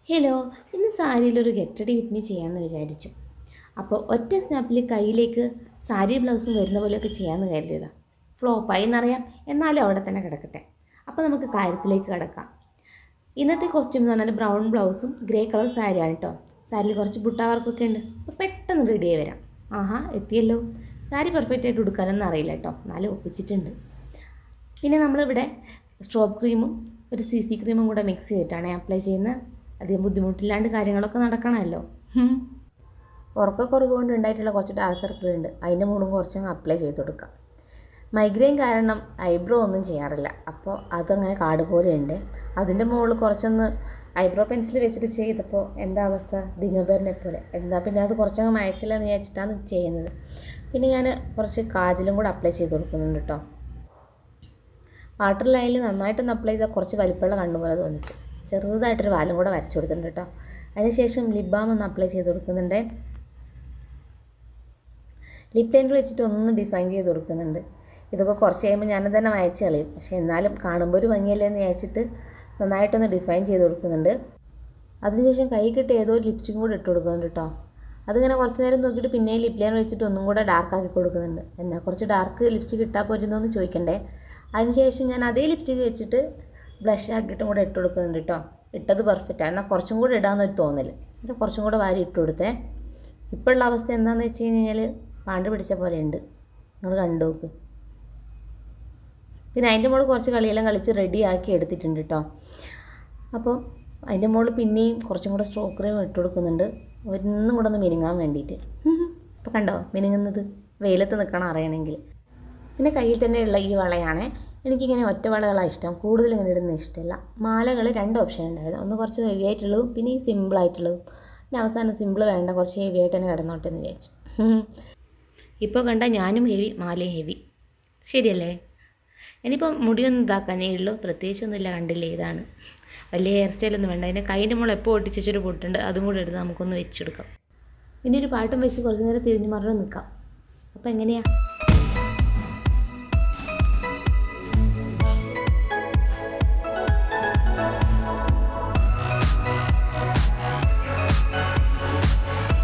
Hello, ഇന്ന് സാരിയിലൊരു get ready with me ചെയ്യാമെന്ന് വിചാരിച്ചു. അപ്പോൾ ഒറ്റ സ്നാപ്പിൽ കയ്യിലേക്ക് സാരി ബ്ലൗസും വരുന്ന പോലെയൊക്കെ ചെയ്യാമെന്ന് കരുതിയതാണ്. ഫ്ലോപ്പായി എന്നറിയാം, എന്നാലും അവിടെ തന്നെ കിടക്കട്ടെ. അപ്പോൾ നമുക്ക് കാര്യത്തിലേക്ക് കിടക്കാം. ഇന്നത്തെ കോസ്റ്റ്യൂം എന്ന് പറഞ്ഞാൽ ബ്രൗൺ ബ്ലൗസും ഗ്രേ കളർ സാരിയാണ് കേട്ടോ. സാരിയിൽ കുറച്ച് ബുട്ട വർക്കൊക്കെ ഉണ്ട്. അപ്പോൾ പെട്ടെന്ന് റെഡിയായി വരാം. ആഹാ, എത്തിയല്ലോ. സാരി പെർഫെക്റ്റ് ആയിട്ട് ഉടുക്കാനൊന്നും അറിയില്ല കേട്ടോ, എന്നാലും ഒപ്പിച്ചിട്ടുണ്ട്. പിന്നെ നമ്മളിവിടെ സ്ട്രോബ് ക്രീമും ഒരു CC ക്രീമും കൂടെ മിക്സ് ചെയ്തിട്ടാണ് അപ്ലൈ ചെയ്യുന്നത്. അധികം ബുദ്ധിമുട്ടില്ലാണ്ട് കാര്യങ്ങളൊക്കെ നടക്കണമല്ലോ. ഉറക്കക്കുറവ് കൊണ്ട് ഉണ്ടായിട്ടുള്ള കുറച്ച് ഡാർക്ക് സർക്കിൾ ഉണ്ട്, അതിൻ്റെ മുകളിൽ കുറച്ചങ്ങ് അപ്ലൈ ചെയ്ത് കൊടുക്കാം. മൈഗ്രെയിൻ കാരണം ഐബ്രോ ഒന്നും ചെയ്യാറില്ല, അപ്പോൾ അതങ്ങനെ കാട് പോലെ ഉണ്ട്. അതിൻ്റെ മുകളിൽ കുറച്ചൊന്ന് ഐബ്രോ പെൻസിൽ വെച്ചിട്ട് ചെയ്തപ്പോൾ എന്താ അവസ്ഥ, ദിഗംബറിനെ പോലെ. എന്താ പിന്നെ അത് കുറച്ചങ്ങ് മയച്ചില്ല എന്ന് വിചാരിച്ചിട്ടാണ് ചെയ്യുന്നത്. പിന്നെ ഞാൻ കുറച്ച് കാജലും കൂടെ അപ്ലൈ ചെയ്ത് കൊടുക്കുന്നുണ്ട് കേട്ടോ. വാട്ടർ ലൈനിൽ നന്നായിട്ടൊന്ന് അപ്ലൈ ചെയ്താൽ കുറച്ച് വലിപ്പമുള്ള കണ്ണുപോലെ തോന്നിട്ട് ചെറുതായിട്ടൊരു വാലും കൂടെ വരച്ചു കൊടുത്തിട്ടുണ്ട് കേട്ടോ. അതിനുശേഷം ലിപ് ബാം ഒന്ന് അപ്ലൈ ചെയ്ത് കൊടുക്കുന്നുണ്ട്. ലിപ് ലൈനർ വെച്ചിട്ട് ഒന്ന് ഡിഫൈൻ ചെയ്ത് കൊടുക്കുന്നുണ്ട്. ഇതൊക്കെ കുറച്ച് കഴിയുമ്പോൾ ഞാനത് തന്നെ വായിച്ച് കളയും, പക്ഷേ എന്നാലും കാണുമ്പോൾ ഒരു ഭംഗിയല്ലേ എന്ന് വിചാരിച്ചിട്ട് നന്നായിട്ടൊന്ന് ഡിഫൈൻ ചെയ്ത് കൊടുക്കുന്നുണ്ട്. അതിനുശേഷം കൈ കിട്ടി ഏതോ ഒരു ലിപ്സ്റ്റിക്കും കൂടെ ഇട്ട് കൊടുക്കുന്നുണ്ട് കേട്ടോ. അതിങ്ങനെ കുറച്ച് നേരം നോക്കിയിട്ട് പിന്നെയും ലിപ് ലൈനർ വെച്ചിട്ട് ഒന്നും കൂടെ ഡാർക്കാക്കി കൊടുക്കുന്നുണ്ട്. എന്നാൽ കുറച്ച് ഡാർക്ക് ലിപ്സ്റ്റിക്ക് ഇട്ടാൽ പോരുന്നോന്ന് ചോദിക്കണ്ടേ. അതിനുശേഷം ഞാൻ അതേ ലിപ്സ്റ്റിക്ക് വെച്ചിട്ട് ബ്ലഷ് ആക്കിയിട്ടും കൂടെ ഇട്ട് കൊടുക്കുന്നുണ്ട് കേട്ടോ. ഇട്ടത് പെർഫെക്റ്റാണ്, എന്നാൽ കുറച്ചും കൂടെ ഇടാമെന്നൊരു തോന്നൽ. എന്നിട്ട് കുറച്ചും കൂടെ വാരി ഇട്ട് കൊടുത്തേ. ഇപ്പോഴുള്ള അവസ്ഥ എന്താണെന്ന് വെച്ച് കഴിഞ്ഞാൽ പാണ്ട് പിടിച്ച പോലെ ഉണ്ട്, നിങ്ങൾ കണ്ടു നോക്ക്. പിന്നെ അതിൻ്റെ മുകളിൽ കുറച്ച് കളിയെല്ലാം കളിച്ച് റെഡിയാക്കി എടുത്തിട്ടുണ്ട് കേട്ടോ. അപ്പോൾ അതിൻ്റെ മുകളിൽ പിന്നെയും കുറച്ചും കൂടെ സ്ട്രോക്ക് ക്രീം ഇട്ട് കൊടുക്കുന്നുണ്ട്, ഒന്നും കൂടെ ഒന്ന് മിനുങ്ങാൻ വേണ്ടിയിട്ട്. അപ്പോൾ കണ്ടോ മിനുങ്ങുന്നത്, വെയിലത്ത് നിൽക്കണം അറിയണമെങ്കിൽ. പിന്നെ കയ്യിൽ തന്നെയുള്ള ഈ വളയാണ്. എനിക്കിങ്ങനെ ഒറ്റ വളകളാണ് ഇഷ്ടം, കൂടുതൽ ഇങ്ങനെ ഇടുന്നത് ഇഷ്ടമല്ല. മാലകൾ 2 ഓപ്ഷൻ ഉണ്ടായിരുന്നു, ഒന്ന് കുറച്ച് ഹെവി ആയിട്ടുള്ളതും പിന്നെ ഈ സിമ്പിളായിട്ടുള്ളതും. പിന്നെ അവസാനം സിമ്പിൾ വേണ്ട, കുറച്ച് ഹെവി ആയിട്ട് തന്നെ കിടന്നോട്ടെ എന്ന് വിചാരിച്ചു. ഇപ്പോൾ കണ്ട ഞാനും ഹെവി, മാലയും ഹെവി, ശരിയല്ലേ? ഇനിയിപ്പോൾ മുടിയൊന്നും ഇതാക്കാനേ ഉള്ളൂ, പ്രത്യേകിച്ചൊന്നുമില്ല. കണ്ടില്ലേ, ഇതാണ് വലിയ ഹെയർ സ്റ്റൈലൊന്നും വേണ്ട. അതിൻ്റെ കൈൻ്റെ മുകളിൽ എപ്പോൾ ഒട്ടിച്ചൊരു പൊട്ടുണ്ട്, അതും കൂടെ എടുത്ത് നമുക്കൊന്ന് വെച്ചെടുക്കാം. പിന്നെ ഒരു പാട്ടും വെച്ച് കുറച്ച് നേരം തിരിഞ്ഞു മറിഞ്ഞ് നിൽക്കാം. അപ്പോൾ എങ്ങനെയാണ്?